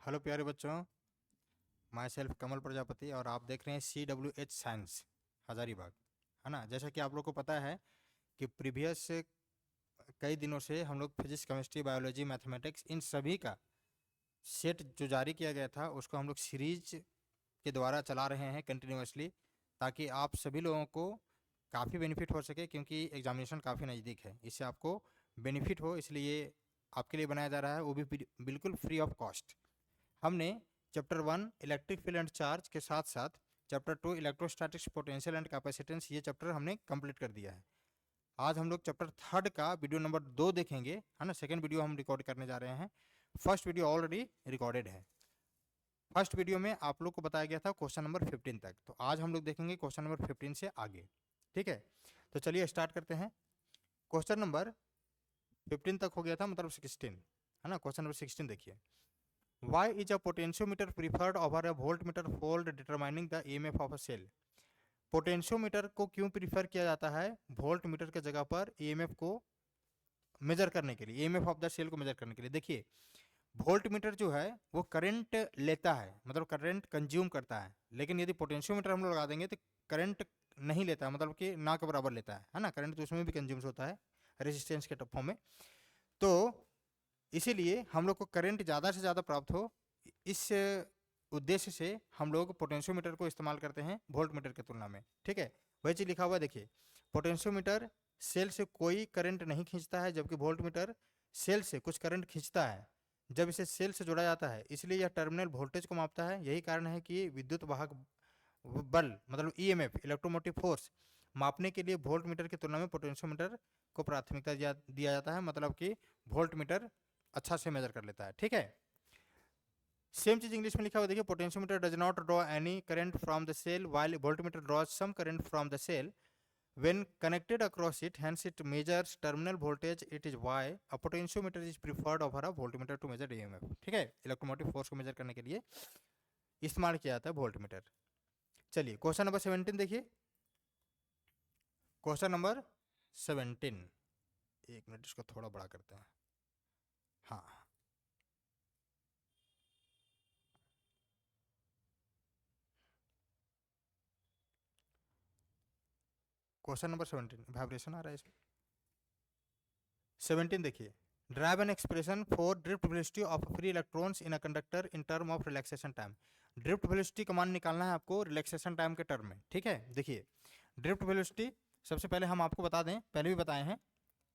Hello प्यारे बच्चों, my self कमल प्रजापति और आप देख रहे हैं CWH साइंस हजारीबाग। है ना। जैसा कि आप लोग को पता है कि प्रीवियस कई दिनों से हम लोग फिजिक्स, केमिस्ट्री, बायोलॉजी, मैथमेटिक्स इन सभी का सेट जो जारी किया गया था उसको हम लोग सीरीज के द्वारा चला रहे हैं कंटिन्यूसली, ताकि आप सभी लोगों को काफ़ी बेनिफिट हो सके, क्योंकि एग्जामिनेशन काफ़ी नज़दीक है। इससे आपको बेनिफिट हो इसलिए आपके लिए बनाया जा रहा है, वो भी बिल्कुल फ्री ऑफ कॉस्ट। हमने chapter 1 electric field and charge के साथ साथ chapter 2 electrostatics, potential and capacitance, ये चैप्टर हमने कंप्लीट कर दिया है। आज हम लोग चैप्टर 3 का वीडियो नंबर 2 देखेंगे। है ना। सेकंड वीडियो हम रिकॉर्ड करने जा रहे हैं। फर्स्ट वीडियो ऑलरेडी रिकॉर्डेड है। फर्स्ट वीडियो में आप लोग को बताया गया था क्वेश्चन नंबर 15 तक, तो आज हम लोग देखेंगे क्वेश्चन नंबर 15 से आगे। ठीक है, तो चलिए स्टार्ट करते हैं। क्वेश्चन नंबर 15 तक हो गया था, मतलब 16। है ना। क्वेश्चन नंबर 16 देखिए। Why is a potentiometer preferred over a voltmeter for determining the EMF of a cell? Potentiometer को क्यों प्रीफर किया जाता है वोल्टमीटर के जगह पर ईएमएफ को मेजर करने के लिए, ईएमएफ ऑफ द सेल को मेजर करने के लिए? देखिए, वोल्टमीटर जो है वो करंट लेता है, मतलब करंट कंज्यूम करता है, लेकिन यदि पोटेंशियोमीटर हम लोग लगा देंगे तो करंट नहीं लेता है, मतलब कि ना के बराबर लेता है ना। करंट तो उसमें भी कंज्यूम होता है रेजिस्टेंस के फॉर्म में। तो इसीलिए हम लोग को करंट ज़्यादा से ज़्यादा प्राप्त हो, इस उद्देश्य से हम लोग पोटेंशियोमीटर को इस्तेमाल करते हैं वोल्टमीटर की तुलना में। ठीक है, वही चीज़ लिखा हुआ है। देखिए, पोटेंशियोमीटर सेल से कोई करंट नहीं खींचता है, जबकि वोल्टमीटर सेल से कुछ करंट खींचता है जब इसे सेल से जोड़ा जाता है। इसलिए यह टर्मिनल वोल्टेज को मापता है। यही कारण है कि विद्युत वाहक बल, मतलब ईएमएफ, इलेक्ट्रोमोटिव फोर्स, मापने के लिए वोल्टमीटर की तुलना में पोटेंशियोमीटर को प्राथमिकता दिया जाता है, मतलब कि वोल्टमीटर अच्छा से मेजर कर लेता है। ठीक है, सेम चीज इंग्लिश में लिखा हुआ देखिए। Potentiometer does not draw any current from the cell while voltmeter draws some current from the cell when connected across it, hence it measures terminal voltage. It is why a potentiometer is preferred over a voltmeter to measure EMF. ठीक है, electromotive force को major करने के लिए इस्तेमाल किया जाता है वोल्टमीटर। चलिए क्वेश्चन नंबर 17 देखिए। क्वेश्चन नंबर 17, एक मिनट इसको थोड़ा बड़ा करते हैं। हाँ, क्वेश्चन नंबर 17 वाइब्रेशन आ रहा है इसमें। 17 देखिए। Drive an expression for drift velocity of free electrons in a conductor in term of relaxation time. Drift velocity का मान निकालना है आपको रिलैक्सेशन टाइम के टर्म में। ठीक है, देखिए ड्रिफ्ट वेलोसिटी सबसे पहले हम आपको बता दें, पहले भी बताए हैं,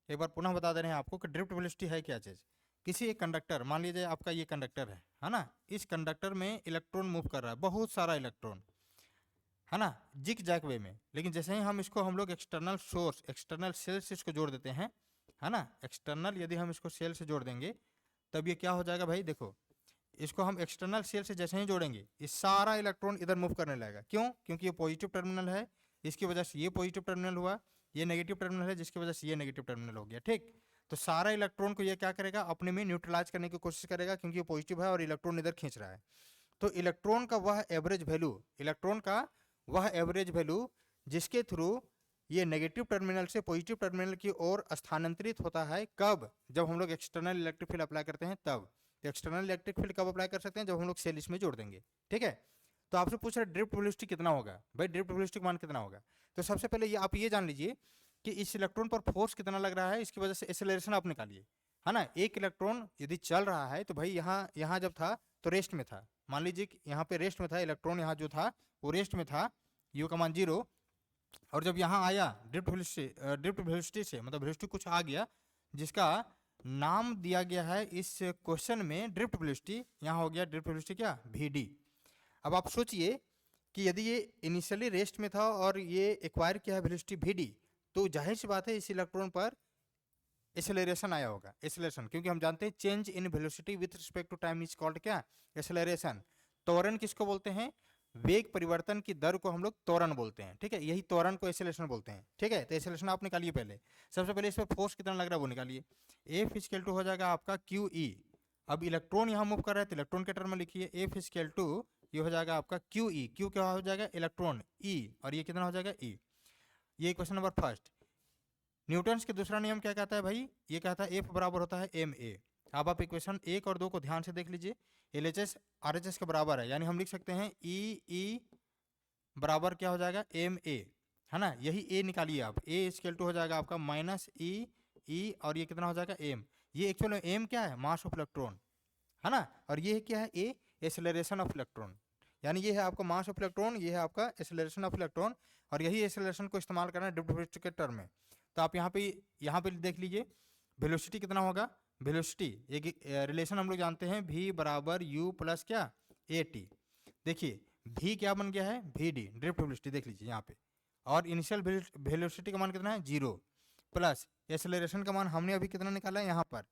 एक बार पुनः बता दे रहे हैं आपको कि ड्रिफ्ट वेलोसिटी है क्या चीज़। किसी एक कंडक्टर, मान लीजिए आपका ये कंडक्टर है ना। इस कंडक्टर में इलेक्ट्रॉन मूव कर रहा है, बहुत सारा इलेक्ट्रॉन, है ना, जिग जैक वे में। लेकिन जैसे ही हम लोग एक्सटर्नल सोर्स, एक्सटर्नल सेल से इसको जोड़ देते हैं, है ना, एक्सटर्नल यदि हम इसको सेल से जोड़ देंगे तब ये क्या हो जाएगा भाई। देखो, इसको हम एक्सटर्नल सेल से जैसे ही जोड़ेंगे ये सारा इलेक्ट्रॉन इधर मूव करने लगेगा। क्यों? क्योंकि ये पॉजिटिव टर्मिनल है, इसकी वजह से ये पॉजिटिव टर्मिनल हुआ, ये नेगेटिव टर्मिनल है जिसकी वजह से ये नेगेटिव टर्मिनल हो गया। ठीक, तो सारा इलेक्ट्रॉन को ये क्या करेगा, अपने में न्यूट्रलाइज करने की कोशिश करेगा, क्योंकि ये पॉजिटिव है और इलेक्ट्रॉन इधर खींच रहा है। तो इलेक्ट्रॉन का वह एवरेज वैल्यू, इलेक्ट्रॉन का वह एवरेज वैल्यू जिसके थ्रू ये नेगेटिव टर्मिनल से पॉजिटिव टर्मिनल की ओर स्थानांतरित होता है, कब? जब हम लोग एक्सटर्नल इलेक्ट्रिक फील्ड अप्लाई करते हैं तब। तो एक्सटर्नल इलेक्ट्रिक फील्ड कब अप्लाई कर सकते हैं? जब हम लोग सेल इसमें जोड़ देंगे। ठीक है, तो आपसे पूछ रहे ड्रिफ्ट वेलोसिटी कितना होगा भाई, ड्रिफ्ट वेलोसिटी मान कितना होगा। तो सबसे पहले ये आप ये जान लीजिए कि इस इलेक्ट्रॉन पर फोर्स कितना लग रहा है, इसकी वजह से एक्सेलरेशन आप निकालिए। है ना, एक इलेक्ट्रॉन यदि चल रहा है तो भाई यहाँ जब था तो रेस्ट में था, मान लीजिए कि यहाँ पे रेस्ट में था इलेक्ट्रॉन, यहाँ जो था वो रेस्ट में था, यू का मान 0। और जब यहाँ आया ड्रिफ्ट वेलोसिटी से, मतलब वेलोसिटी कुछ आ गया जिसका नाम दिया गया है इस क्वेश्चन में ड्रिफ्ट वेलोसिटी, यहाँ हो गया ड्रिफ्ट वेलोसिटी क्या, VD। अब आप सोचिए कि यदि ये इनिशियली रेस्ट में था और ये एक्वायर किया है वेलोसिटी VD, तो जाहिर सी बात है इस इलेक्ट्रॉन पर एक्सेलरेशन आया होगा। एक्सेलरेशन, क्योंकि हम जानते हैं change in velocity with respect to time is called क्या, एक्सेलरेशन। त्वरण किसको बोलते हैं? वेग परिवर्तन की दर को हम लोग त्वरण बोलते हैं। ठीक है, यही त्वरण को एक्सेलरेशन बोलते हैं। ठीक है, तो एक्सेलरेशन आप निकालिए पहले। सबसे पहले इस पर फोर्स कितना लग रहा है वो निकालिए। F इक्वल टू हो जाएगा आपका QE। अब इलेक्ट्रॉन यहाँ मूव कर रहा है तो इलेक्ट्रॉन के टर्म में लिखिए F इक्वल टू, ये हो जाएगा आपका QE। Q क्या हो जाएगा, इलेक्ट्रॉन, E, और ये कितना हो जाएगा, E। ये क्वेश्चन नंबर फर्स्ट। न्यूटन्स के दूसरा नियम क्या कहता है भाई, ये कहता है F बराबर होता है ma। अब आप इक्वेशन 1 और 2 को ध्यान से देख लीजिए। LHS RHS के बराबर है, यानी हम लिख सकते हैं E बराबर क्या हो जाएगा MA, है ना। यही A निकालिए आप, A इक्वल टू हो जाएगा आपका माइनस E और ये कितना हो जाएगा M। ये एक्चुअल में M क्या है, मास ऑफ इलेक्ट्रॉन, है ना। और ये क्या है A, एक्सेलरेशन ऑफ इलेक्ट्रॉन। यानी ये है आपका मास ऑफ इलेक्ट्रॉन, ये है आपका एक्सेलरेशन ऑफ इलेक्ट्रॉन, और यही एक्सेलरेशन को इस्तेमाल करना है ड्रिफ्ट के टर्म में। तो आप यहाँ पे देख लीजिए वेलोसिटी कितना होगा। वेलोसिटी एक रिलेशन हम लोग जानते हैं, V बराबर U प्लस क्या AT। देखिए V क्या बन गया है, VD ड्रिफ्ट वेलोसिटी, देख लीजिए यहाँ पे। और इनिशियल वेलोसिटी का मान कितना है 0, प्लस एक्सेलरेशन का मान हमने अभी कितना निकाला है, यहाँ पर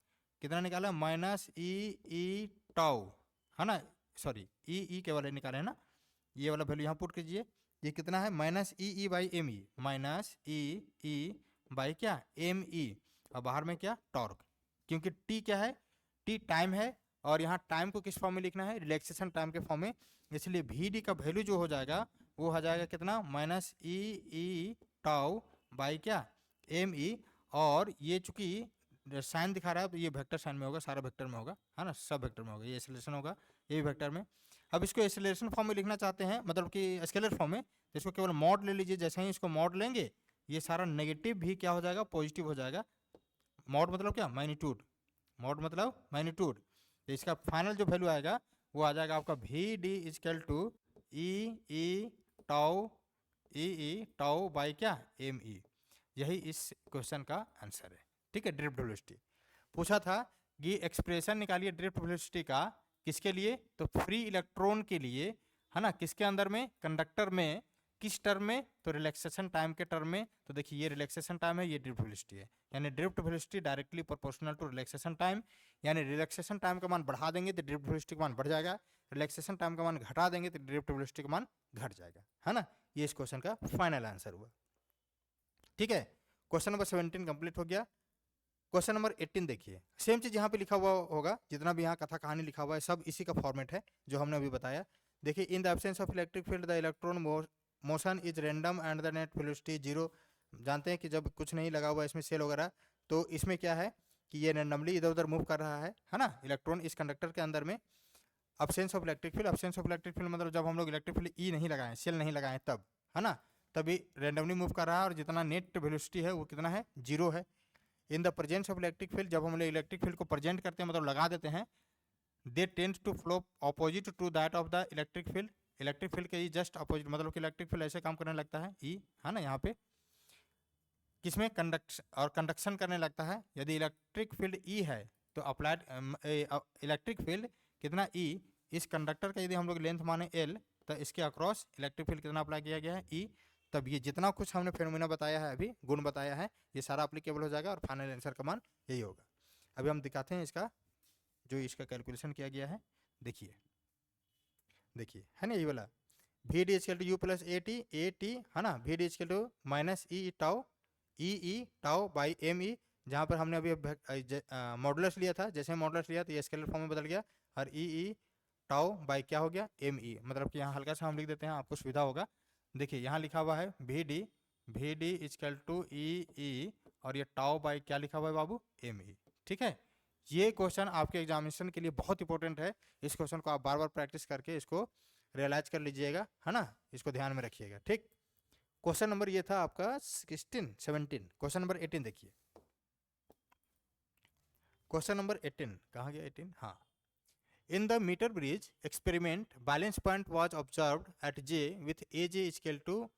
कितना निकाला है माइनस ई टाउ, है ना। सॉरी ई के वाले निकाले है ना, ये वाला वैल्यू यहाँ पुट कीजिए। ये कितना है minus e by m e, minus e by क्या एम ई, और बाहर में क्या टॉर्क। क्योंकि टी क्या है, टी टाइम है, और यहाँ टाइम को किस फॉर्म में लिखना है, रिलैक्सेशन टाइम के फॉर्म में। इसलिए वी डी का वैल्यू जो हो जाएगा वो हो जाएगा कितना माइनस ई टाउ बाई क्या एम ई। और ये चूंकि साइन दिखा रहा है तो ये वेक्टर साइन में होगा, सारा वेक्टर में होगा, है ना, सब वेक्टर में होगा। ये एक्सेलरेशन होगा, ये भी वेक्टर में। अब इसको एक्सेलरेशन फॉर्म में लिखना चाहते हैं, मतलब कि स्केलर फॉर्म में, तो इसको केवल मॉड ले लीजिए। जैसे ही इसको मॉड लेंगे ये सारा नेगेटिव भी क्या हो जाएगा, पॉजिटिव हो जाएगा। मॉड मतलब क्या, मैग्नीट्यूड, मॉड मतलब मैग्नीट्यूड। तो इसका फाइनल जो वैल्यू आएगा वो आ जाएगा आपका v d equal to e tau by क्या एम ई। यही इस क्वेश्चन का आंसर है, ठीक है। ड्रिफ्ट वेलोसिटी पूछा था कि एक्सप्रेशन निकालिए ड्रिफ्ट वेलोसिटी का, किसके लिए, तो फ्री इलेक्ट्रॉन के लिए, है ना। किसके अंदर में, कंडक्टर में, किस टर्म में, तो रिलैक्सेशन टाइम के टर्म में। तो देखिए ये रिलैक्सेशन टाइम है, ये ड्रिफ्ट वेलोसिटी है, यानी drift velocity directly proportional to relaxation time. यानी रिलैक्सेशन टाइम का मान बढ़ा देंगे तो ड्रिफ्ट वेलोसिटी का मान बढ़ जाएगा, रिलैक्सेशन टाइम का मान घटा देंगे तो ड्रिफ्ट वेलोसिटी का मान घट जाएगा, है ना। ये इस क्वेश्चन का फाइनल आंसर हुआ, ठीक है। क्वेश्चन नंबर 17 कंप्लीट हो गया। क्वेश्चन नंबर 18 देखिए, सेम चीज यहाँ पे लिखा हुआ होगा, जितना भी यहाँ कथा कहानी लिखा हुआ है सब इसी का फॉर्मेट है जो हमने अभी बताया। देखिए in the absence of electric field the electron motion is random and the net velocity 0। जानते हैं कि जब कुछ नहीं लगा हुआ इसमें सेल वगैरह, तो इसमें क्या है कि ये रैंडमली इधर उधर मूव कर रहा है ना, इलेक्ट्रॉन इस कंडक्टर के अंदर में। Absence of electric field, absence of electric field मतलब जब हम लोग इलेक्ट्रिक फील्ड ई नहीं लगाएं, सेल नहीं लगाएं तब, है ना, तभी रैंडमली मूव कर रहा है, और जितना नेट वेलोसिटी है वो कितना है 0 है। In the presence of electric field, जब हम लोग इलेक्ट्रिक फील्ड को प्रेजेंट करते हैं मतलब लगा देते हैं, they tend to flow opposite to that of the electric field. Electric field के जस्ट अपोजिट, मतलब कि इलेक्ट्रिक फील्ड ऐसे काम करने लगता है ई, है ना, यहाँ पे किसमें कंडक्शन करने लगता है। यदि इलेक्ट्रिक फील्ड ई है तो अप्लाइड इलेक्ट्रिक फील्ड कितना ई, इस कंडक्टर का यदि हम लोग लेंथ माने एल, तो इसके अक्रॉस इलेक्ट्रिक फील्ड कितना अप्लाई किया गया है ई। तब ये जितना कुछ हमने फेनोमेना बताया है, अभी गुण बताया है, ये सारा अप्लीकेबल हो जाएगा, और फाइनल आंसर का मान यही होगा। अभी हम दिखाते हैं इसका जो इसका कैलकुलेशन किया गया है। देखिए देखिए है ना, ये वाला v d equal to u plus a t, है ना, v d equal to minus e tau by m e. जहाँ पर हमने अभी मॉडुलस लिया था, जैसे मॉडुलस लिया तो ये स्केलर फॉर्म में बदल गया, और ई टाउ बाई क्या हो गया एम ई। मतलब कि यहाँ हल्का सा हम लिख देते हैं, आपको सुविधा होगा। देखिए यहाँ लिखा हुआ है वी डी इजकल टू ई, और ये टाउ बाई क्या लिखा हुआ है बाबू एम ई, ठीक है। ये क्वेश्चन आपके एग्जामिनेशन के लिए बहुत इंपॉर्टेंट है। इस क्वेश्चन को आप बार बार प्रैक्टिस करके इसको रियलाइज कर लीजिएगा, है ना, इसको ध्यान में रखिएगा, ठीक। क्वेश्चन नंबर ये था आपका 17। क्वेश्चन नंबर 18 देखिए। क्वेश्चन नंबर 18 कहाँ गया 18, हाँ। In the metre bridge experiment balance point was observed at J with a J equal to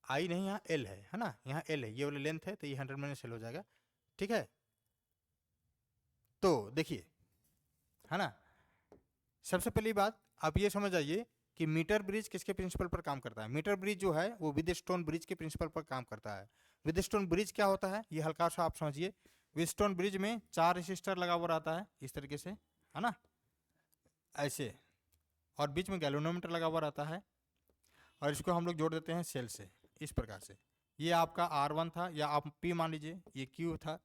I, नहीं यहाँ एल है ना, यहाँ एल है, ये वाला लेंथ है, तो ये 100 माइनस एल हो जाएगा, ठीक है। तो देखिए, है ना, सबसे पहली बात आप ये समझ आइए कि मीटर ब्रिज किसके प्रिंसिपल पर काम करता है। मीटर ब्रिज जो है वो व्हीटस्टोन ब्रिज के प्रिंसिपल पर काम करता है। व्हीटस्टोन ब्रिज क्या होता है ये हल्का सा आप समझिए। व्हीटस्टोन ब्रिज में 4 रेसिस्टर लगा हुआ रहता है इस तरीके से, है ना, ऐसे, और बीच में गैल्वेनोमीटर लगा हुआ रहता है, और इसको हम लोग जोड़ देते हैं सेल से इस प्रकार से। ये आपका R1 था, या आप P मान लीजिए, ये Q था,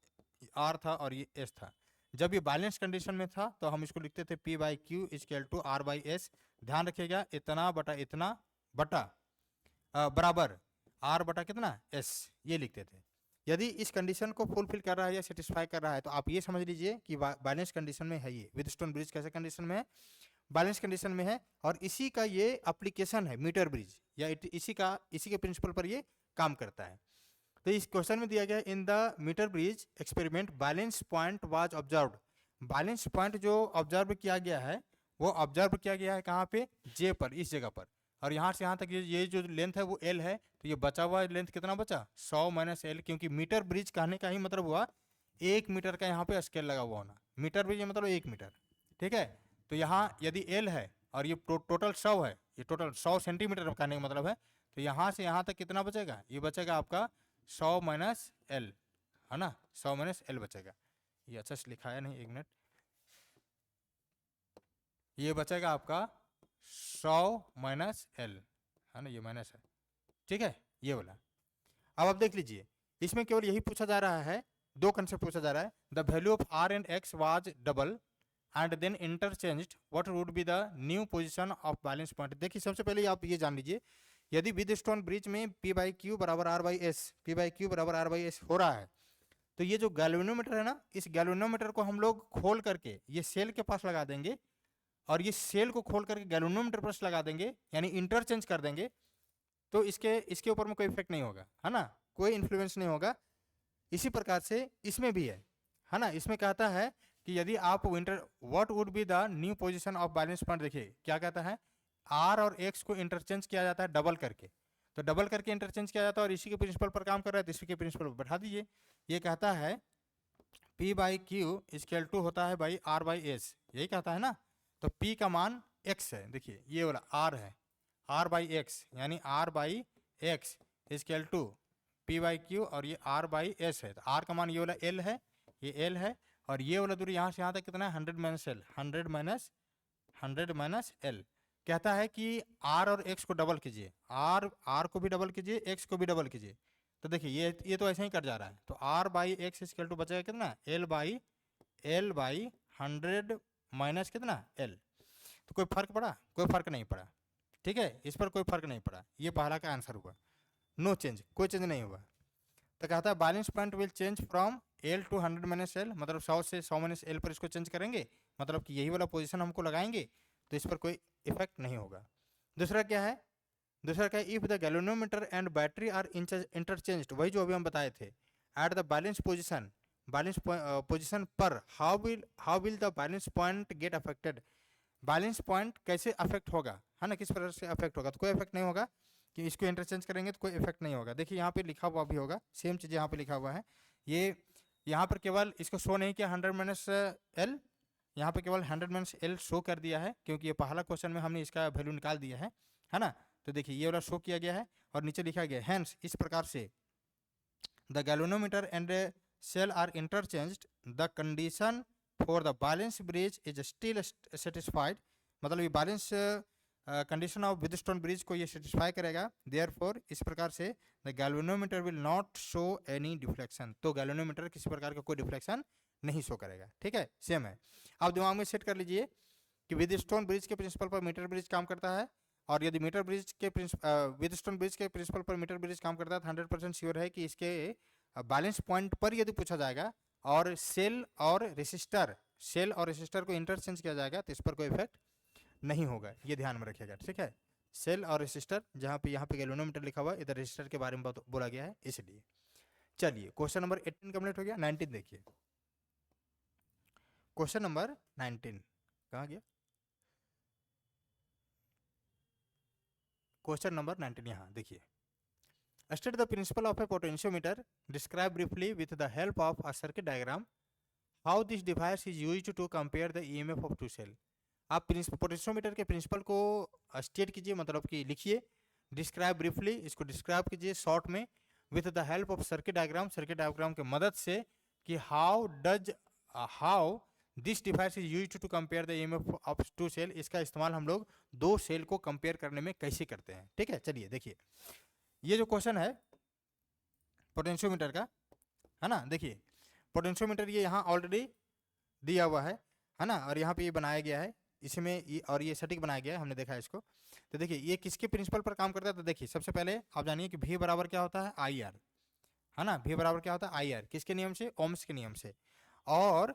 R था, और ये S था। जब ये बैलेंस कंडीशन में था तो हम इसको लिखते थे P by Q equal to R by S। ध्यान रखिएगा इतना बटा बराबर R बटा कितना S, ये लिखते थे। यदि इस कंडीशन को फुलफिल कर रहा है या सेटिस्फाई कर रहा है तो आप ये समझ लीजिए कि बैलेंस कंडीशन में है। ये व्हीटस्टोन ब्रिज कैसे कंडीशन में है, बैलेंस कंडीशन में है, और इसी का ये एप्लीकेशन है मीटर ब्रिज, या इसी के प्रिंसिपल पर ये काम करता है। तो इस क्वेश्चन में दिया गया in the metre bridge experiment balance point was observed. Balance point जो ऑब्जर्व किया गया है वो ऑब्जर्व किया गया है कहाँ पे, जे पर, इस जगह पर। और यहाँ से यहाँ तक ये जो लेंथ है वो एल है, तो ये बचा हुआ लेंथ कितना बचा, 100 माइनस एल, क्योंकि मीटर ब्रिज कहने का ही मतलब हुआ 1 मीटर का यहाँ पे स्केल लगा हुआ होना। मीटर ब्रिज मतलब 1 मीटर, ठीक है। तो यहाँ यदि एल है और ये टोटल 100 है, ये टोटल 100 सेंटीमीटर कहने का मतलब है, तो यहाँ से यहाँ तक कितना बचेगा, ये बचेगा आपका 100 माइनस एल, है ना, 100 माइनस एल बचेगा। ये अच्छा से लिखा है नहीं, 1 मिनट, ये बचेगा आपका 100 माइनस एल, है ना, ये माइनस है, ठीक है, ये वाला। अब आप देख लीजिए, इसमें केवल यही पूछा जा रहा है, दो कंसेप्ट पूछा जा रहा है। The value of R and X was double and then interchanged, what would be the new position of balance point. देखिए सबसे पहले आप ये जान लीजिए, यदि व्हीटस्टोन ब्रिज में पी बाई क्यू बराबर R by S, P by Q बराबर आर बाई एस हो रहा है, तो ये जो गैल्वेनोमीटर है ना, इस गैल्वेनोमीटर को हम लोग खोल करके ये सेल के पास लगा देंगे, और ये सेल को खोल करके गैल्वेनोमीटर पर लगा देंगे, यानी इंटरचेंज कर देंगे, तो इसके ऊपर में कोई इफेक्ट नहीं होगा, है ना, कोई इन्फ्लुएंस नहीं होगा। इसी प्रकार से इसमें भी है ना, इसमें कहता है कि यदि आप what would be the new position of balance point, देखिए क्या कहता है, आर और एक्स को इंटरचेंज किया जाता है डबल करके, तो डबल करके इंटरचेंज किया जाता है, और इसी के प्रिंसिपल पर काम कर रहा है, तो इसी के प्रिंसिपल पर बैठा दीजिए। ये कहता है P by Q equal to होता है बाई आर बाई एस, यही कहता है ना। तो P का मान x है, देखिए ये वाला R है, R बाई एक्स, यानी R by X equal to P by Q, और ये R बाई एस है, तो R का मान ये वाला L है, ये L है, और ये वाला दूरी यहाँ से यहाँ तक कितना है, 100 माइनस एल, 100 माइनस एल। कहता है कि R और X को डबल कीजिए, R को भी डबल कीजिए, X को भी डबल कीजिए, तो देखिए ये तो ऐसे ही कट जा रहा है, तो R by X equal to बचेगा कितना, L बाई 100 माइनस कितना L। तो कोई फर्क पड़ा, कोई फर्क नहीं पड़ा, ठीक है, इस पर कोई फर्क नहीं पड़ा, ये पहला का आंसर हुआ, नो चेंज, कोई चेंज नहीं हुआ। तो कहता है balance point will change from L two 100 minus L, मतलब 100 से 100 माइनस एल पर इसको चेंज करेंगे, मतलब कि यही वाला पोजीशन हमको लगाएंगे, तो इस पर कोई इफेक्ट नहीं होगा। दूसरा क्या है, if the galvanometer and battery are interchanged, वही जो अभी हम बताए थे, एट द बैलेंस पोजीशन पर how will the balance point get affected. Balance point कैसे अफेक्ट होगा, है ना, किस प्रकार से अफेक्ट होगा, तो कोई इफेक्ट नहीं होगा, कि इसको इंटरचेंज करेंगे तो कोई इफेक्ट नहीं होगा। देखिए यहाँ पे लिखा हुआ भी होगा, सेम चीज़ यहाँ पे लिखा हुआ है, ये यहाँ पर केवल इसको शो नहीं किया 100 माइनस एल, यहाँ पे केवल 100 माइनस एल शो कर दिया है, क्योंकि ये पहला क्वेश्चन में हमने इसका वैल्यू निकाल दिया है ना। तो देखिए ये वाला शो किया गया है, और नीचे लिखा गया हैंस, इस प्रकार से the galvanometer and cell are interchanged, the condition for the balance bridge is still satisfied, मतलब ये balance condition of Wheatstone bridge को ये सेटिस्फाई करेगा। देयरफॉर इस प्रकार से the galvanometer will not show any deflection, तो गैल्वेनोमीटर किसी प्रकार का कोई डिफ्लेक्शन नहीं शो करेगा, ठीक है, सेम है। आप दिमाग में सेट कर लीजिए कि व्हीटस्टोन ब्रिज के प्रिंसिपल पर मीटर ब्रिज काम करता है, और यदि मीटर ब्रिज के व्हीटस्टोन ब्रिज के प्रिंसिपल पर मीटर ब्रिज काम करता है, तो 100% श्योर है कि इसके बैलेंस पॉइंट पर यदि पूछा जाएगा और सेल और रेसिस्टर को इंटरचेंज किया जाएगा, तो इस पर कोई इफेक्ट नहीं होगा, ये ध्यान में रखिएगा, ठीक है। सेल और रेसिस्टर, जहाँ पे यहाँ पे गैल्वेनोमीटर लिखा हुआ है, इधर रेसिस्टर के बारे में बोला गया है, इसलिए। चलिए क्वेश्चन नंबर 18 कंप्लीट हो गया। 19 देखिए, क्वेश्चन नंबर 19 कहाँ गया, क्वेश्चन नंबर 19 यहाँ देखिए, state the principle of a potentiometer, describe briefly with the help of a circuit diagram how this device is used to compare the EMF of two cell. आप potentiometer के principle को state कीजिए, मतलब कि लिखिए, describe briefly, इसको describe कीजिए short में, with the help of circuit diagram की मदद से, कि how this device is used to compare the EMF of two cell, इसका इस्तेमाल हम लोग दो सेल को कंपेयर करने में कैसे करते हैं, ठीक है। चलिए देखिए, ये जो क्वेश्चन है पोटेंशियोमीटर का, है ना, देखिए पोटेंशियोमीटर ये यहाँ ऑलरेडी दिया हुआ है ना, और यहाँ पे ये बनाया गया है, इसमें और ये सटीक बनाया गया है, हमने देखा है इसको। तो देखिए ये किसके प्रिंसिपल पर काम करता है, तो देखिए सबसे पहले आप जानिए कि V बराबर क्या होता है, आई आर, है ना। V बराबर क्या होता है आई आर, किसके नियम से, ओम्स के नियम से। और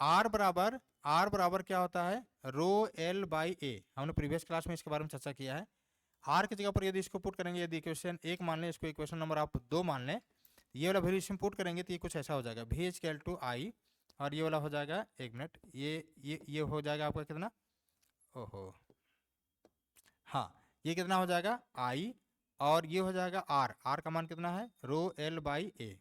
R बराबर क्या होता है रो एल बाई ए, हमने प्रीवियस क्लास में इसके बारे में चर्चा किया है। R की जगह पर यदि इसको पुट करेंगे, यदि इक्वेशन 1 मान लें, इसको इक्वेशन नंबर आप 2 मान लें, ये वाला वैल्यू इसमें पुट करेंगे तो ये कुछ ऐसा हो जाएगा V इक्वल टू आई, और ये वाला हो जाएगा, एक मिनट, ये हो जाएगा आपका कितना, ओहो हाँ, ये कितना हो जाएगा आई, और ये हो जाएगा आर, आर का मान कितना है रो एल बाई ए,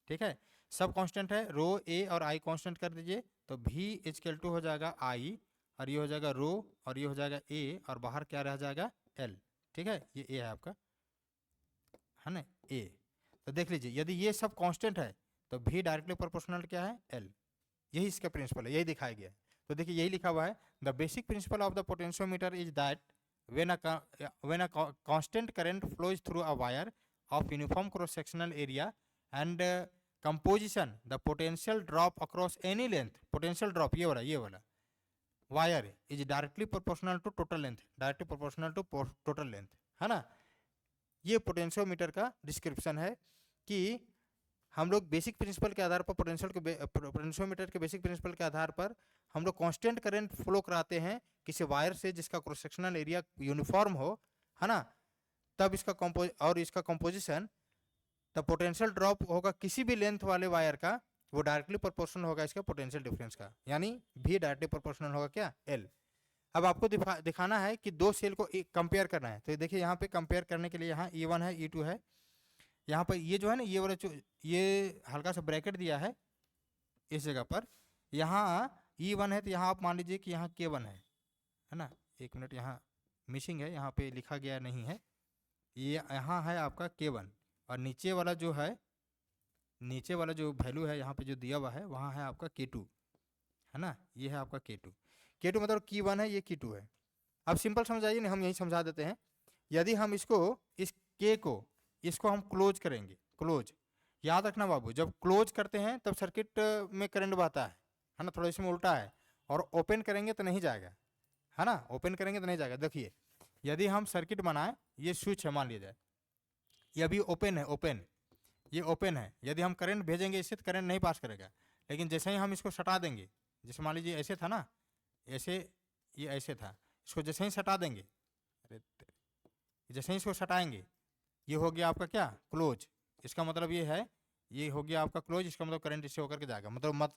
ठीक है। सब कांस्टेंट है, रो ए और आई कांस्टेंट कर दीजिए, तो V इक्वल टू हो जाएगा आई, और ये हो जाएगा रो, और ये हो जाएगा ए, और बाहर क्या रह जाएगा एल, ठीक है, ये ए है आपका, है ना ए। तो देख लीजिए यदि ये सब कांस्टेंट है तो V डायरेक्टली प्रोपोर्शनल क्या है एल, यही इसका प्रिंसिपल है, यही दिखाया गया है। तो देखिए यही लिखा हुआ है, the basic principle of the potentiometer is that when a constant current flows through a wire of uniform cross sectional area and composition, the potential drop across any length, potential drop ये वाला wire is directly proportional to total length, directly proportional to total length, है ना। ये potentiometer का description है कि हम लोग बेसिक प्रिंसिपल के आधार पर पोटेंशियोमीटर के बेसिक प्रिंसिपल के आधार पर हम लोग कांस्टेंट करंट फ्लो कराते हैं किसी वायर से जिसका क्रॉस सेक्शनल एरिया यूनिफॉर्म हो, है ना, तब इसका कंपोजिशन, द पोटेंशियल ड्रॉप होगा किसी भी लेंथ वाले वायर का, वो डायरेक्टली प्रोपोर्शनल होगा इसका पोटेंशियल डिफरेंस का, यानी V डायरेक्टली प्रोपोर्शनल होगा क्या एल। अब आपको दिखाना है कि दो सेल को कंपेयर करना है, तो देखिए यहाँ पे कंपेयर करने के लिए यहाँ E1 है E2 है, यहाँ पर ये जो है ना ये वाला ये हल्का सा ब्रैकेट दिया है इस जगह पर, यहाँ E1 है तो यहाँ आप मान लीजिए कि यहाँ K1 है ना, एक मिनट यहाँ मिसिंग है, यहाँ पे लिखा गया नहीं है, ये यहाँ है आपका K1, और नीचे वाला जो वैल्यू है यहाँ पे जो दिया हुआ है वहाँ है आपका K2, है ना, ये है आपका K2 मतलब K1 है, ये K2 है। अब सिंपल समझाइए ना, हम यही समझा देते हैं। यदि हम इस K को इसको हम क्लोज करेंगे, क्लोज, याद रखना बाबू, जब क्लोज करते हैं तब सर्किट में करंट बहता है ना, थोड़ा इसमें उल्टा है, और ओपन करेंगे तो नहीं जाएगा, है ना, ओपन करेंगे तो नहीं जाएगा। देखिए यदि हम सर्किट बनाए, ये स्विच है मान लिया जाए, ये अभी ओपन है, ये ओपन है, यदि हम करंट भेजेंगे इससे तो करंट नहीं पास करेगा, लेकिन जैसे ही हम इसको सटा देंगे, जैसे मान लीजिए ऐसे था ना, ऐसे ये ऐसे था, इसको जैसे ही सटा देंगे, अरे जैसे ही इसको सटाएंगे, ये हो गया आपका क्या क्लोज, इसका मतलब ये है, ये हो गया आपका क्लोज, इसका मतलब करंट इससे होकर के जाएगा, मतलब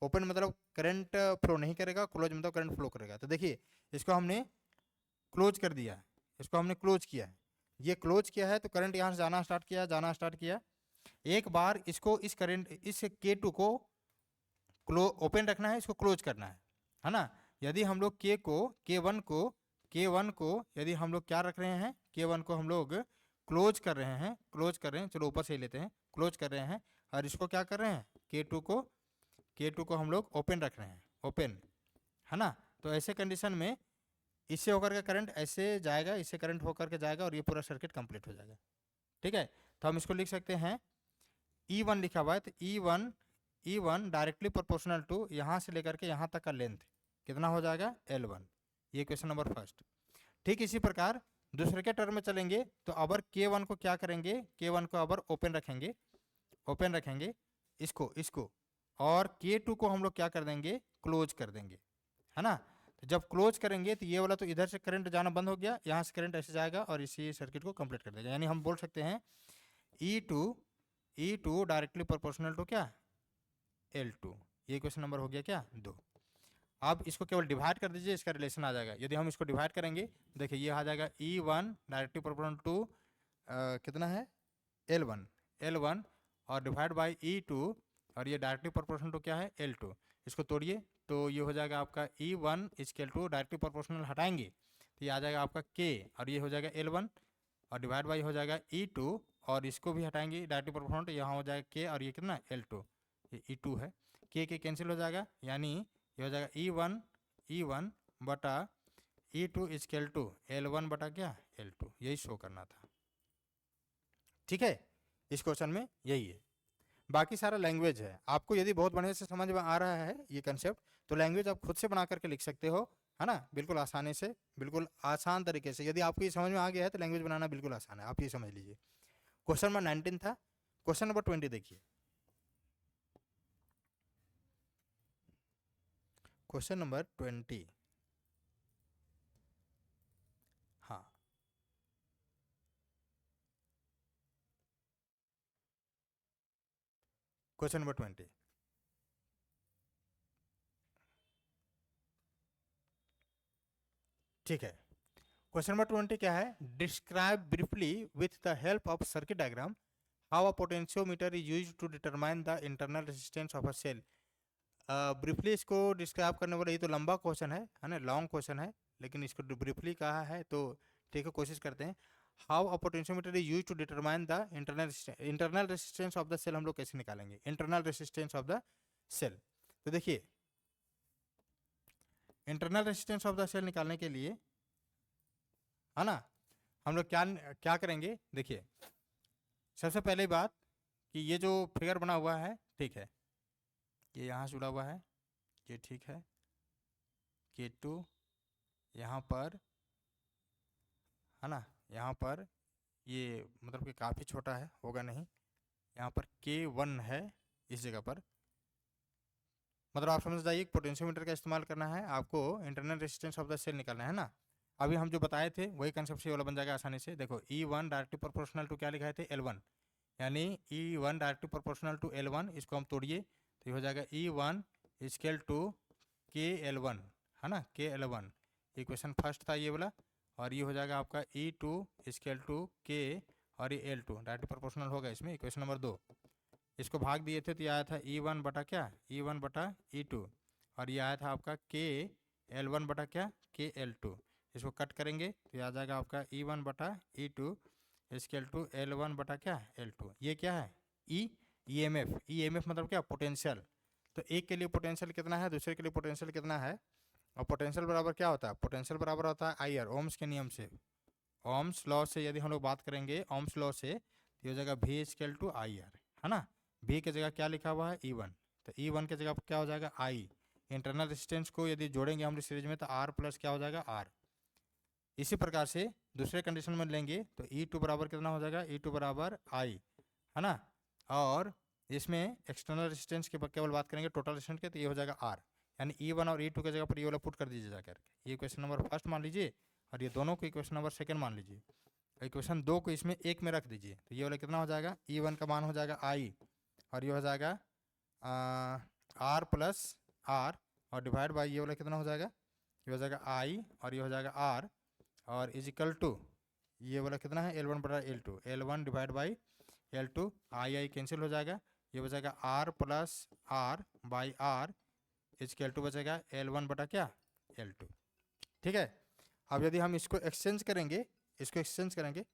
ओपन मतलब करंट फ्लो नहीं करेगा, क्लोज मतलब करंट फ्लो करेगा। तो देखिए इसको हमने क्लोज कर दिया, इसको हमने क्लोज किया है, ये क्लोज किया है तो करंट यहाँ से जाना स्टार्ट किया। एक बार इसको इस K2 को ओपन रखना है, इसको क्लोज करना है ना। यदि हम लोग K1 को यदि हम लोग क्या रख रहे हैं, K1 को हम लोग क्लोज कर रहे हैं, चलो ऊपर से ही लेते हैं, क्लोज कर रहे हैं, और इसको क्या कर रहे हैं K2 को हम लोग ओपन रख रहे हैं, ओपन, है ना। तो ऐसे कंडीशन में इससे होकर के करंट ऐसे जाएगा, इससे करंट होकर के जाएगा, और ये पूरा सर्किट कंप्लीट हो जाएगा, ठीक है। तो हम इसको लिख सकते हैं, E1 लिखा हुआ है तो E1 डायरेक्टली प्रोपोर्शनल टू यहाँ से लेकर के यहाँ तक का लेंथ कितना हो जाएगा L1, ये क्वेश्चन नंबर फर्स्ट। ठीक इसी प्रकार दूसरे के टर्म में चलेंगे, तो अबर K1 को क्या करेंगे, K1 को अबर ओपन रखेंगे इसको, और K2 को हम लोग क्या कर देंगे, क्लोज कर देंगे, है ना। तो जब क्लोज करेंगे तो ये वाला तो इधर से करंट जाना बंद हो गया, यहाँ से करंट ऐसे जाएगा और इसी सर्किट को कंप्लीट कर देगा, यानी हम बोल सकते हैं E2 डायरेक्टली प्रोपोर्शनल टू क्या L2, ये क्वेश्चन नंबर हो गया क्या 2। अब इसको केवल डिवाइड कर दीजिए, इसका रिलेशन आ जाएगा। यदि हम इसको डिवाइड करेंगे, देखिए ये आ जाएगा E1 डायरेक्टली प्रोपोर्शनल टू कितना है L1 और डिवाइड बाय E2, और ये डायरेक्टली प्रोपोर्शनल टू क्या है L2। इसको तोड़िए तो ये हो जाएगा आपका E1 equal to directly proportional हटाएंगे तो ये आ जाएगा आपका K, और ये हो जाएगा L1, और डिवाइड बाई हो जाएगा E2, और इसको भी हटाएंगे डायरेक्टली प्रोपोर्शनल, तो यहाँ हो जाएगा K, और ये कितना L2, ये E2 है, K कैंसिल हो जाएगा, यानी ये हो जाएगा E1 बटा E2 इक्वल टू L1 बटा क्या L2, यही शो करना था, ठीक है। इस क्वेश्चन में यही है, बाकी सारा लैंग्वेज है। आपको यदि बहुत बढ़िया से समझ में आ रहा है ये कंसेप्ट, तो लैंग्वेज आप खुद से बना करके लिख सकते हो, है ना, बिल्कुल आसानी से, बिल्कुल आसान तरीके से। यदि आपको ये समझ में आ गया है तो लैंग्वेज बनाना बिल्कुल आसान है, आप ये समझ लीजिए। क्वेश्चन नंबर 19 था, क्वेश्चन नंबर 20 देखिए। क्वेश्चन नंबर 20, हाँ, क्वेश्चन नंबर 20, ठीक है। क्वेश्चन नंबर 20 क्या है? Describe briefly with the help of circuit diagram how a potentiometer is used to determine the internal resistance of a cell. Briefly इसको describe करने वाला, ये तो लंबा क्वेश्चन है ना, लॉन्ग क्वेश्चन है, लेकिन इसको ब्रीफली कहा है तो ठीक है, कोशिश करते हैं। How a potentiometer is used to determine the internal resistance of the cell हम लोग कैसे निकालेंगे? Internal resistance of the cell, तो देखिए internal resistance of the cell निकालने के लिए, है ना, हम लोग क्या क्या करेंगे? देखिए सबसे पहले बात कि ये जो फिगर बना हुआ है, ठीक है, ये यहाँ से जुड़ा हुआ है, ये ठीक है, K2 यहाँ पर, है ना, यहाँ पर ये मतलब कि काफ़ी छोटा है, होगा नहीं, यहाँ पर K1 है इस जगह पर, मतलब आप समझ जाइए पोटेंशियोमीटर का इस्तेमाल करना है आपको, internal resistance of the cell निकालना है ना। अभी हम जो बताए थे वही कंसेप्ट से वाला बन जाएगा आसानी से। देखो E1 डायरेक्टली प्रोपोर्शनल टू क्या लिखाए थे? L1, यानी E1 directly proportional to L1, इसको हम तोड़िए तो ये हो जाएगा E1 इक्वल टू KL1, है ना, KL1, इक्वेशन फर्स्ट था ये वाला, और ये हो जाएगा आपका E2 इक्वल टू K, और ये L2 डायरेक्टली प्रोपोर्शनल होगा इसमें, इक्वेशन नंबर 2। इसको भाग दिए थे तो ये आया था E1 बटा क्या? E1 बटा E2, और ये आया था आपका KL1 बटा क्या? KL2। इसको कट करेंगे तो ये आ जाएगा आपका E1 बटा E2 इक्वल टू L1 बटा क्या? L2। ये क्या है? EMF। EMF मतलब क्या? पोटेंशियल। तो एक के लिए पोटेंशियल कितना है, दूसरे के लिए पोटेंशियल कितना है, और पोटेंशियल बराबर क्या होता है? पोटेंशियल बराबर होता है IR, ओम्स के नियम से, ओम्स लॉ से यदि हम लोग बात करेंगे, ओम्स लॉ से, तो ये हो जाएगा V इक्वल टू IR, है ना। V की जगह क्या लिखा हुआ है? E1, तो E1 की जगह क्या हो जाएगा? I। इंटरनल रेजिस्टेंस को यदि जोड़ेंगे हम सीरीज में तो R प्लस क्या हो जाएगा? R। इसी प्रकार से दूसरे कंडीशन में लेंगे तो E2 बराबर कितना हो जाएगा? E2 बराबर I, है ना, और इसमें एक्सटर्नल रेजिस्टेंस की केवल बात करेंगे टोटल रेजिस्टेंस के, तो ये हो जाएगा R, यानी E1 और E2 की जगह पर ये वाला पुट कर दीजिए जाकर, ये क्वेश्चन नंबर फर्स्ट मान लीजिए, और ये दोनों को इक्वेशन नंबर सेकंड मान लीजिए, इक्वेशन 2 को इसमें एक में रख दीजिए, तो ये वाला कितना हो जाएगा? E1 का मान हो जाएगा I, और ये हो जाएगा R प्लस R, और डिवाइड बाई ये वाला कितना हो जाएगा? ये हो जाएगा I, और ये हो जाएगा R, और इजिकल टू ये वाला कितना है? L1 बटा L2, L1 divide by L2, I cancel हो जाएगा, ये हो जाएगा R plus R by R equal to बचेगा L1 बटा क्या? L2, ठीक है। अब यदि हम इसको एक्सचेंज करेंगे, इसको एक्सचेंज करेंगे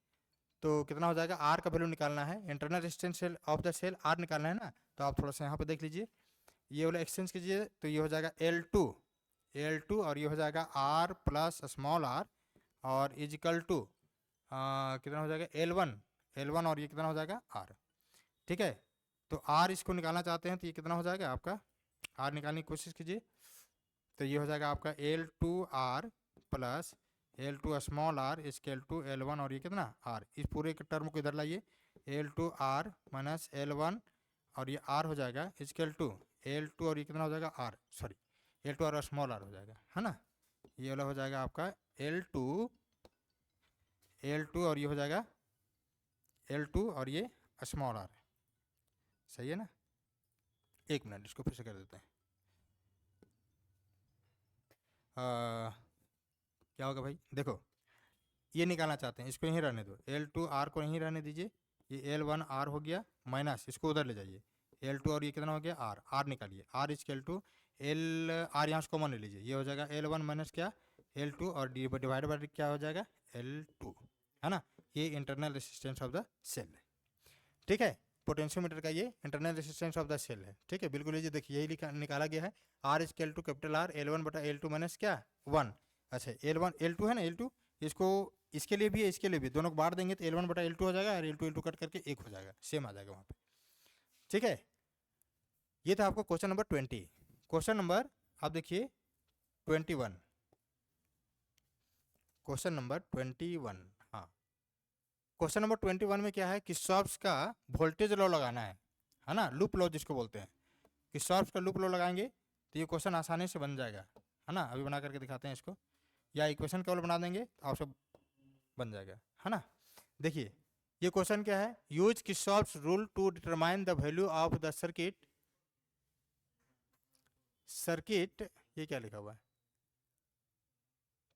तो कितना हो जाएगा? R का वैल्यू निकालना है, internal resistance cell of the cell R निकालना है ना, तो आप थोड़ा सा यहाँ पे देख लीजिए, ये वाला एक्सचेंज कीजिए तो ये हो जाएगा L2, और ये हो जाएगा R प्लस स्मॉल r, और इजिकल टू कितना हो जाएगा? L1, और ये कितना हो जाएगा? R, ठीक है। तो R इसको निकालना चाहते हैं तो ये कितना हो जाएगा आपका? R निकालने की कोशिश कीजिए तो ये हो जाएगा आपका L2R plus L2 small r equal to L1, और ये कितना? R। इस पूरे के टर्म को इधर लाइए, L2R माइनस L1, और ये R हो जाएगा इक्वल टू L2, और ये कितना हो जाएगा? R, sorry L2R small r हो जाएगा, है ना, ये वाला हो जाएगा आपका L2, और ये हो जाएगा L2, और ये स्मॉल r, सही है ना। एक मिनट इसको फिर से कर देते हैं। क्या होगा भाई? देखो ये निकालना चाहते हैं, इसको यहीं रहने दो, L2R को यहीं रहने दीजिए, ये L1R हो गया, माइनस इसको उधर ले जाइए, L2 और ये कितना हो गया? R निकालिए, R इक्वल टू R यहाँ से कॉमन ले लीजिए, ये हो जाएगा L1 माइनस क्या? L2, और डिवाइड बाई क्या हो जाएगा? L2, है ना। ये internal resistance of the cell है, ठीक है। पोटेंशियोमीटर का ये internal resistance of the cell है, ठीक है, बिल्कुल। ये देखिए यही निकाला गया है, R equal to capital R L1 बटा L2 माइनस क्या? 1। अच्छा L1 L2 है ना, L2 इसको इसके लिए भी है, इसके लिए भी, दोनों को बांट देंगे तो L1 बटा L2 हो जाएगा, और L2 कट करके 1 हो जाएगा, सेम आ जाएगा वहाँ पे, ठीक है। ये था आपको क्वेश्चन नंबर 20। क्वेश्चन नंबर आप देखिए 21, क्वेश्चन नंबर 21, हाँ क्वेश्चन नंबर 21 में क्या है, किर्चॉफ्स का वोल्टेज लॉ लगाना है ना, लूप लॉ जिसको बोलते हैं। किर्चॉफ्स का लूप लॉ लगाएंगे तो ये क्वेश्चन आसानी से बन जाएगा, है ना। अभी बना करके दिखाते हैं इसको, या इक्वेशन केवल बना देंगे आप सब बन जाएगा, है ना। देखिए ये क्वेश्चन क्या है, use Kirchhoff's rule to determine the value of the circuit, ये क्या लिखा हुआ है,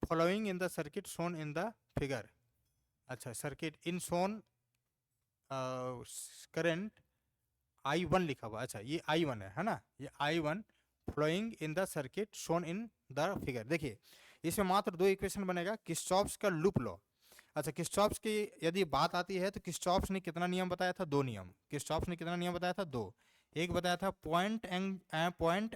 following in the circuit shown in the figure. अच्छा, circuit in shown current I1 लिखा हुआ, अच्छा ये I1 है ना, ये I1 flowing in the circuit shown in the figure. देखिए इसमें मात्र दो इक्वेशन बनेगा, किर्चॉफ्स का लूप लॉ। अच्छा, किर्चॉफ्स की यदि बात आती है तो किर्चॉफ्स ने कितना नियम बताया था, दो नियम। किर्चॉफ्स ने कितना नियम बताया था, दो। एक बताया था point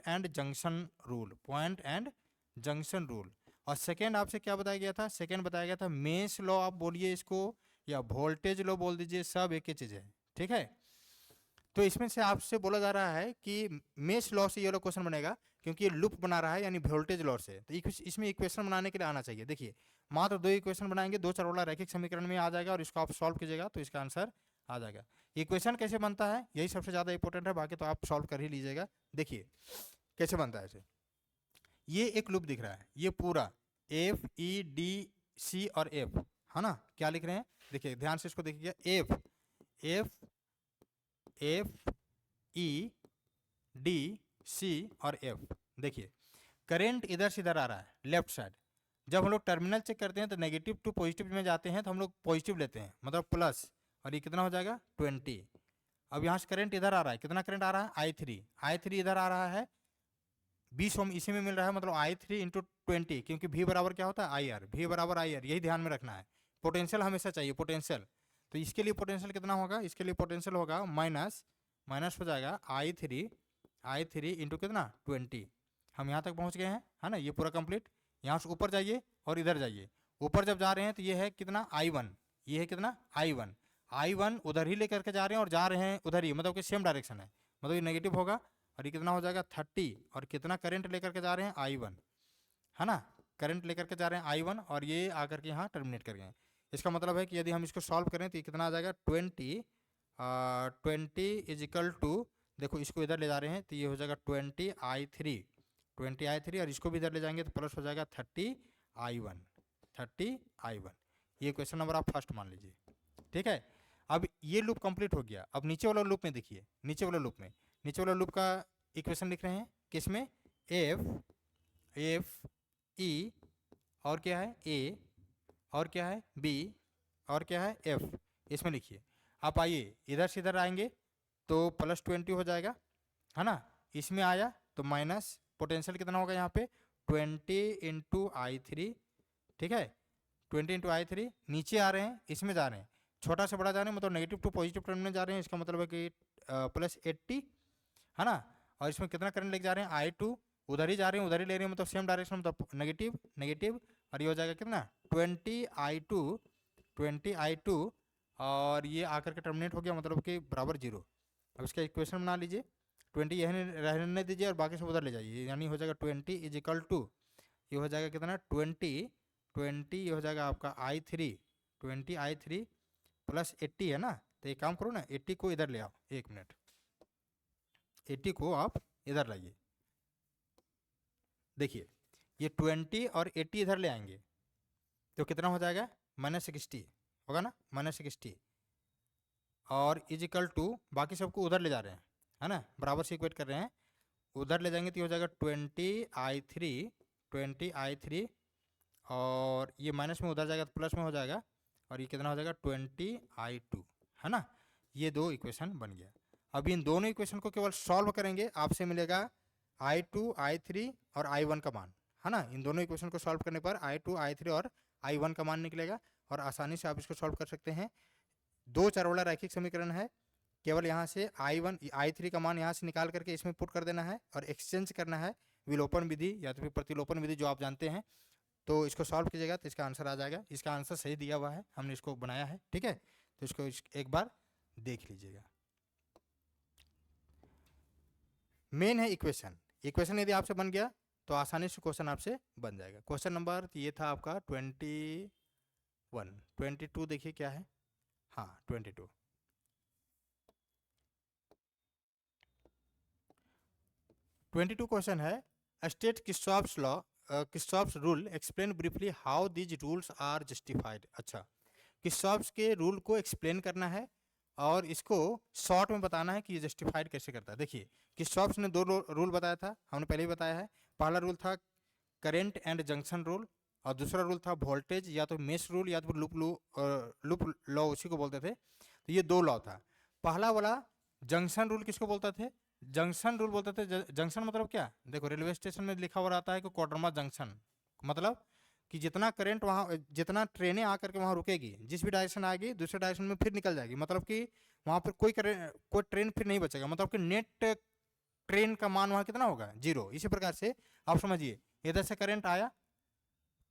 and junction rule, point and junction rule. और सेकेंड आपसे क्या बताया गया था, सेकेंड बताया गया था मेश लॉ, आप बोलिए इसको या वोल्टेज लॉ बोल दीजिए, सब एक ही चीज है, ठीक है। तो इसमें से आपसे बोला जा रहा है कि मेश लॉ से ये वाला क्वेश्चन बनेगा, क्योंकि ये लूप बना रहा है यानी वोल्टेज लॉ से। तो इसमें इक्वेशन बनाने के लिए आना चाहिए। देखिए मात्र दो इक्वेशन बनाएंगे, दो चरवाला रैखिक समीकरण में आ जाएगा, और इसको आप सॉल्व कीजिएगा तो इसका आंसर आ जाएगा। इक्वेशन कैसे बनता है यही सबसे ज़्यादा इंपॉर्टेंट है, बाकी तो आप सॉल्व कर ही लीजिएगा। देखिए कैसे बनता है इसे, ये एक लूप दिख रहा है, ये पूरा एफ ई डी सी और एफ, है ना। क्या लिख रहे हैं, देखिए ध्यान से इसको देखिएगा, F F F E D C और एफ। देखिए करंट इधर से इधर आ रहा है, लेफ्ट साइड। जब हम लोग टर्मिनल चेक करते हैं तो नेगेटिव टू पॉजिटिव में जाते हैं, तो हम लोग पॉजिटिव लेते हैं, मतलब प्लस, और ये कितना हो जाएगा 20। अब यहाँ से करंट इधर आ रहा है, कितना करंट आ रहा है I3 इधर आ रहा है 20 ओम इसी में मिल रहा है, मतलब I3 इंटू 20, क्योंकि V बराबर क्या होता है IR, V बराबर IR, यही ध्यान में रखना है। पोटेंशियल हमेशा चाहिए, पोटेंशियल। तो इसके लिए पोटेंशियल कितना होगा, इसके लिए पोटेंशियल होगा माइनस हो जाएगा I3 इंटू कितना 20। हम यहाँ तक पहुँच गए हैं, है ना, ये पूरा कंप्लीट। यहाँ से ऊपर जाइए और इधर जाइए, ऊपर जब जा रहे हैं तो ये है कितना I1, ये है कितना I1 उधर ही लेकर के जा रहे हैं और जा रहे हैं उधर ही, मतलब कि सेम डायरेक्शन है, मतलब ये नेगेटिव होगा, और ये कितना हो जाएगा 30। और कितना करंट लेकर के जा रहे हैं I1, है ना, करंट लेकर के जा रहे हैं I1, और ये आकर के यहाँ टर्मिनेट कर गए। इसका मतलब है कि यदि हम इसको सॉल्व करें तो ये कितना आ जाएगा 20 इज इक्वल टू, देखो इसको इधर ले जा रहे हैं तो ये हो जाएगा 20 I3, और इसको भी इधर ले जाएंगे तो प्लस हो जाएगा 30 I1। ये क्वेश्चन नंबर आप फर्स्ट मान लीजिए, ठीक है। अब ये लूप कंप्लीट हो गया। अब नीचे वाला लूप में देखिए, नीचे वाला लूप का इक्वेशन लिख रहे हैं किसमें, एफ ई और क्या है ए, और क्या है बी, और क्या है एफ, इसमें लिखिए। आप आइए इधर से इधर आएंगे तो +20 हो जाएगा, है ना। इसमें आया तो माइनस, पोटेंशियल कितना होगा यहाँ पे 20 इंटू I3, ठीक है, 20 इंटू I3। नीचे आ रहे हैं, इसमें जा रहे हैं, छोटा से बड़ा जा रहे हैं, मतलब नेगेटिव टू पॉजिटिव टर्म में जा रहे हैं, इसका मतलब है कि +80, है ना। और इसमें कितना करंट लेके जा रहे हैं I2, उधर ही जा रहे हैं, उधर ही ले रहे हैं, मतलब सेम डायरेक्शन, मतलब नेगेटिव, और ये हो जाएगा कितना 20I2, और ये आकर के टर्मिनेट हो गया, मतलब कि बराबर 0। अब इसका इक्वेशन बना लीजिए, 20 यही रहने दीजिए और बाकी सब उधर ले जाइए, यानी हो जाएगा 20 इज इक्वल टू, ये हो जाएगा कितना 20, ये हो जाएगा आपका I3, 20I3 प्लस 80, है ना। तो एक काम करो ना, 80 को इधर ले आओ, 1 मिनट, 80 को आप इधर लाइए। देखिए ये 20 और 80 इधर ले आएंगे तो कितना हो जाएगा -60 होगा ना, -60, और इज इक्वल टू, बाकी सबको उधर ले जा रहे हैं, है ना, बराबर से इक्वेट कर रहे हैं, उधर ले जाएंगे तो ये हो जाएगा 20I3, और ये माइनस में उधर जाएगा तो प्लस में हो जाएगा, और ये कितना हो जाएगा 20I2, है ना। ये दो इक्वेशन बन गया। अब इन दोनों इक्वेशन को केवल सॉल्व करेंगे, आपसे मिलेगा I2, I3 और I1 का मान, है ना। इन दोनों इक्वेशन को सॉल्व करने पर I2, I3 और I1 का मान निकलेगा, और आसानी से आप इसको सॉल्व कर सकते हैं। दो चरवाला रैखिक समीकरण है, केवल यहाँ से I1, I3 का मान यहाँ से निकाल करके इसमें पुट कर देना है, और एक्सचेंज करना है विलोपन विधि या तो फिर प्रतिलोपन विधि, जो आप जानते हैं। तो इसको सॉल्व कीजिएगा तो इसका आंसर आ जाएगा। इसका आंसर सही दिया हुआ है, हमने इसको बनाया है, ठीक है। तो इसको एक बार देख लीजिएगा। मेन है इक्वेशन यदि आपसे बन गया तो आसानी से क्वेश्चन आपसे बन जाएगा। क्वेश्चन नंबर ये था आपका 21। 22 देखिए क्या है, हाँ 22। क्वेश्चन है, state Kirchhoff's law, Kirchhoff's rule, explain briefly how these rules are justified. अच्छा, किर्चॉफ्स के रूल को एक्सप्लेन करना है और इसको शॉर्ट में बताना है कि ये जस्टिफाइड कैसे करता है। देखिए, किर्चॉफ्स ने दो रूल बताया था, हमने पहले ही बताया है। पहला रूल था करंट एंड जंक्शन रूल, और दूसरा रूल था वोल्टेज या तो मेश रूल या तो लूप लॉ उसी को बोलते थे। तो ये दो लॉ था। पहला वाला जंक्शन रूल किसको बोलते थे? जंक्शन रूल बोलते थे। जंक्शन मतलब क्या? देखो, रेलवे स्टेशन में लिखा हुआ रहता है कि कोडरमा जंक्शन, मतलब कि जितना करंट वहाँ, जितना ट्रेनें आकर के वहाँ रुकेगी, जिस भी डायरेक्शन आएगी दूसरे डायरेक्शन में फिर निकल जाएगी, मतलब कि वहाँ पर कोई ट्रेन फिर नहीं बचेगा, मतलब कि नेट ट्रेन का मान वहाँ कितना होगा? 0। इसी प्रकार से आप समझिए, इधर से करंट आया,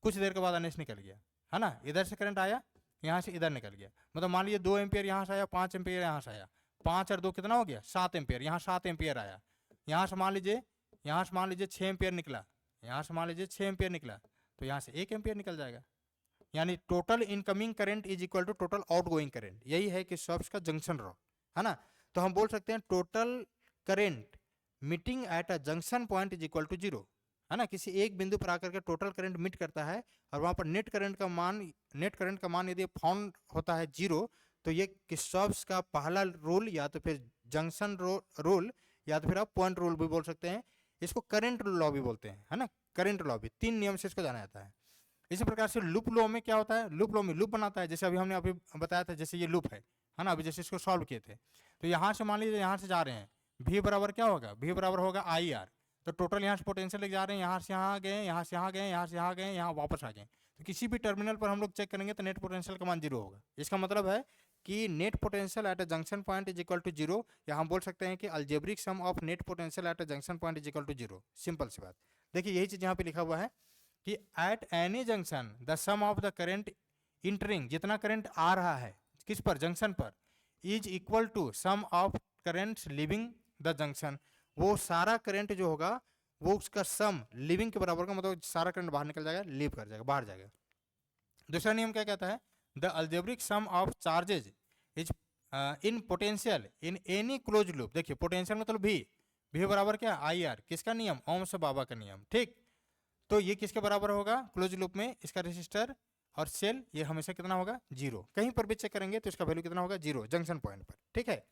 कुछ देर के बाद अन्य से निकल गया, है ना। इधर से करंट आया, यहाँ से इधर निकल गया, मतलब मान लीजिए 2 एम्पियर यहाँ से आया, 5 एम्पियर यहाँ से आया, 5 और 2 कितना हो गया? 7 एम्पियर। यहाँ 7 एम्पियर आया, यहाँ से मान लीजिए 6 एम्पियर निकला, यहाँ से मान लीजिए 6 एम्पियर निकला, तो यहाँ से 1 एम्पियर निकल जाएगा। यानी total incoming current is equal to total outgoing current. यही है किर्चॉफ्स का जंक्शन लॉ, है ना। तो हम बोल सकते हैं total current meeting at a junction point is equal to 0, है ना। किसी एक बिंदु पर आकर के टोटल करंट मीट करता है और वहां पर नेट करंट का मान यदि फाउंड होता है 0, तो ये किर्चॉफ्स का पहला रूल या तो फिर जंक्शन रूल या तो फिर आप पॉइंट रूल भी बोल सकते हैं। इसको करंट लॉ भी बोलते हैं, है ना। करंट लॉ भी 3 नियम से इसको जाना जाता है। इसी प्रकार से लूप लॉ में क्या होता है? लूप लॉ में लूप बनाता है, जैसे हमने अभी बताया था, जैसे ये लूप है ना, अभी जैसे इसको सॉल्व किए थे। तो यहाँ से मान लीजिए यहाँ से जा रहे हैं, V बराबर क्या होगा? V बराबर होगा IR। तो टोटल यहाँ से पोटेंशियल लेके जा रहे हैं, यहाँ से यहाँ गए, यहाँ से यहाँ गए, यहाँ से यहाँ गए, यहाँ वापस आ गए। तो किसी भी टर्मिनल पर हम लोग चेक करेंगे तो नेट पोटेंशियल का मान 0 होगा। इसका मतलब है कि net potential at a junction point is equal to 0, या हम बोल सकते हैं कि algebraic sum of net potential at a junction point is equal to 0। Simple सी बात। देखिए, यही चीज यहाँ पे लिखा हुआ है कि at any junction the sum of the current entering, जितना करंट आ रहा है किस पर? जंक्शन पर, is equal to sum of currents leaving the junction. वो सारा करंट जो होगा वो उसका सम लिविंग के बराबर का, मतलब सारा करंट बाहर निकल जाएगा, लीव कर जाएगा, बाहर जाएगा। दूसरा नियम क्या कहता है? The algebraic sum of charges is in potential in any close loop. देखिए, पोटेंशियल मतलब भी बराबर क्या? IR। किसका नियम? ओम्स बाबा का नियम, ठीक। तो ये किसके बराबर होगा? क्लोज लूप में इसका रेसिस्टर और सेल ये हमेशा कितना होगा? 0। कहीं पर भी चेक करेंगे तो इसका वैल्यू कितना होगा? 0, जंक्शन पॉइंट पर, ठीक है।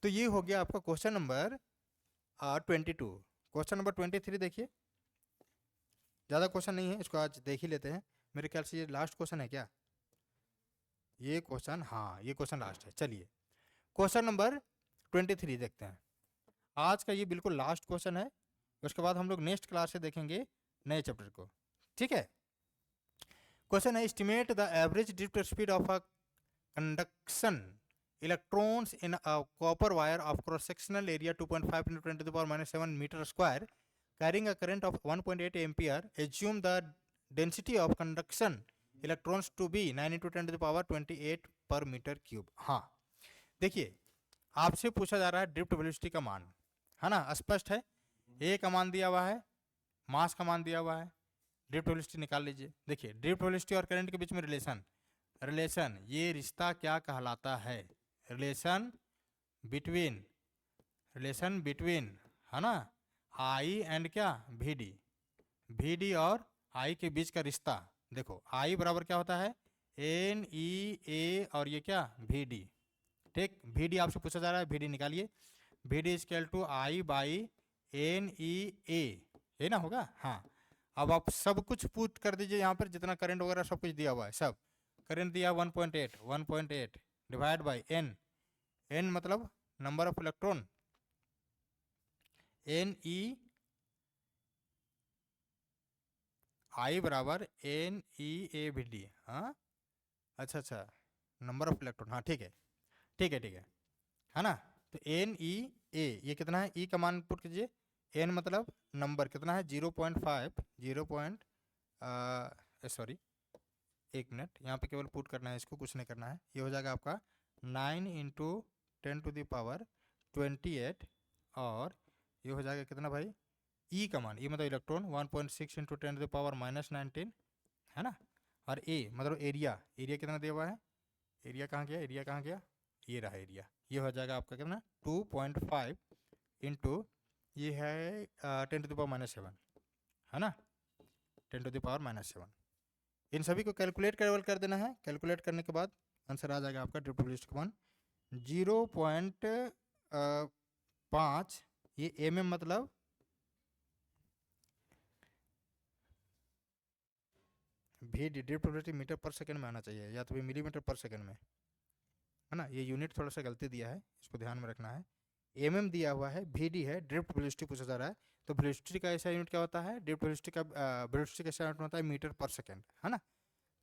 तो ये हो गया आपका क्वेश्चन नंबर 22। क्वेश्चन नंबर 23 देखिए, ज़्यादा क्वेश्चन नहीं है, इसको आज देख ही लेते हैं। मेरे ख्याल से ये लास्ट क्वेश्चन है क्या? ये क्वेश्चन, हाँ ये क्वेश्चन लास्ट है। चलिए, क्वेश्चन नंबर 23 देखते हैं। आज का ये बिल्कुल लास्ट क्वेश्चन है, उसके बाद हम लोग नेक्स्ट क्लास से देखेंगे नए चैप्टर को, ठीक है। क्वेश्चन है, estimate the average drift speed of a conduction electrons in a copper wire of cross sectional area 2.5 × 10⁻⁷ metre square carrying a current of 1.8 ampere. Assume the density of conduction electrons to be 9 × 10⁻28 per meter cube। हाँ, देखिए, आपसे पूछा जा रहा है drift velocity का मान, है ना, स्पष्ट है। ए का मान दिया हुआ है, मास का मान दिया हुआ है, ड्रिफ्ट वेलोसिटी निकाल लीजिए। देखिए, ड्रिफ्ट वेलोसिटी और करंट के बीच में रिलेशन ये रिश्ता क्या कहलाता है? रिलेशन बिटवीन, है ना, आई एंड क्या? VD और आई के बीच का रिश्ता। देखो, आई बराबर क्या होता है? NEA और ये क्या? VD, ठीक। VD आपसे पूछा जा रहा है, VD निकालिए। VD equal to I by NEA, ये ना होगा। हाँ, अब आप सब कुछ पुट कर दीजिए यहाँ पर, जितना करंट वगैरह सब कुछ दिया हुआ है, सब करंट दिया 1.8 डिवाइड बाई n मतलब नंबर ऑफ इलेक्ट्रॉन, I बराबर NEAVD। हाँ, अच्छा, नंबर ऑफ इलेक्ट्रॉन, हाँ ठीक है ना। तो NEA ये कितना है? E का मान पुट कीजिए, N मतलब नंबर कितना है? 0.5 सॉरी, एक मिनट, यहाँ पे केवल पुट करना है, इसको कुछ नहीं करना है। ये हो जाएगा आपका 9 × 10⁻28 और ये हो जाएगा कितना भाई? ई का मान, ई मतलब इलेक्ट्रॉन 1.6 × 10⁻⁻19, है ना। और ए मतलब एरिया कितना दिया हुआ है? एरिया कहाँ गया, एरिया कहाँ गया, ये रहा एरिया। ये हो जाएगा आपका कितना 2.5 इंटू ये है 10⁻⁻7 है ना, 10⁻⁻7। इन सभी को कैलकुलेट कर देना है। कैलकुलेट करने के बाद आंसर आ जाएगा आपका ड्रिफ्ट वन 0.5। ये mm मतलब भी ड्रिफ्ट मीटर पर सेकंड में आना चाहिए, या तो भी मिलीमीटर पर सेकंड में, है ना। ये यूनिट थोड़ा सा गलती दिया है, इसको ध्यान में रखना है। mm दिया हुआ है, vd है, ड्रिफ्ट वेलोसिटी पूछा जा रहा है, तो वेलोसिटी का ऐसा यूनिट क्या होता है, ड्रिफ्ट वेलोसिटी का वेलोसिटी का ऐसा यूनिट होता है मीटर पर सेकंड, है ना।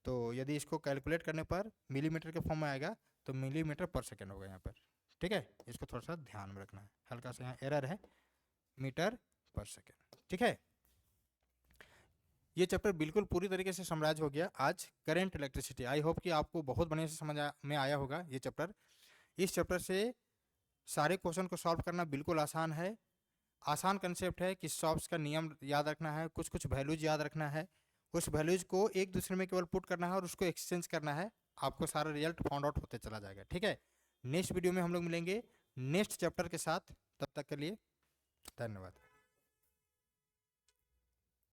तो यदि इसको कैलकुलेट करने पर मिलीमीटर के फॉर्म में आएगा तो मिलीमीटर पर सेकंड होगा यहाँ पर, ठीक है। इसको थोड़ा सा ध्यान में रखना है, हल्का सा यहाँ एरर है, मीटर पर सेकंड, ठीक है। ये चैप्टर बिल्कुल पूरी तरीके से समराइज हो गया आज करंट इलेक्ट्रिसिटी। आई होप कि आपको बहुत बढ़िया से समझ में आया होगा ये चैप्टर। इस चैप्टर से सारे क्वेश्चन को सॉल्व करना बिल्कुल आसान है। आसान कंसेप्ट है कि सॉफ्ट का नियम याद रखना है, कुछ कुछ वैल्यूज याद रखना है, उस वैल्यूज को एक दूसरे में केवल पुट करना है और उसको एक्सचेंज करना है, आपको सारा रिजल्ट फाउंड आउट होते चला जाएगा, ठीक है। नेक्स्ट वीडियो में हम लोग मिलेंगे नेक्स्ट चैप्टर के साथ, तब तक के लिए धन्यवाद।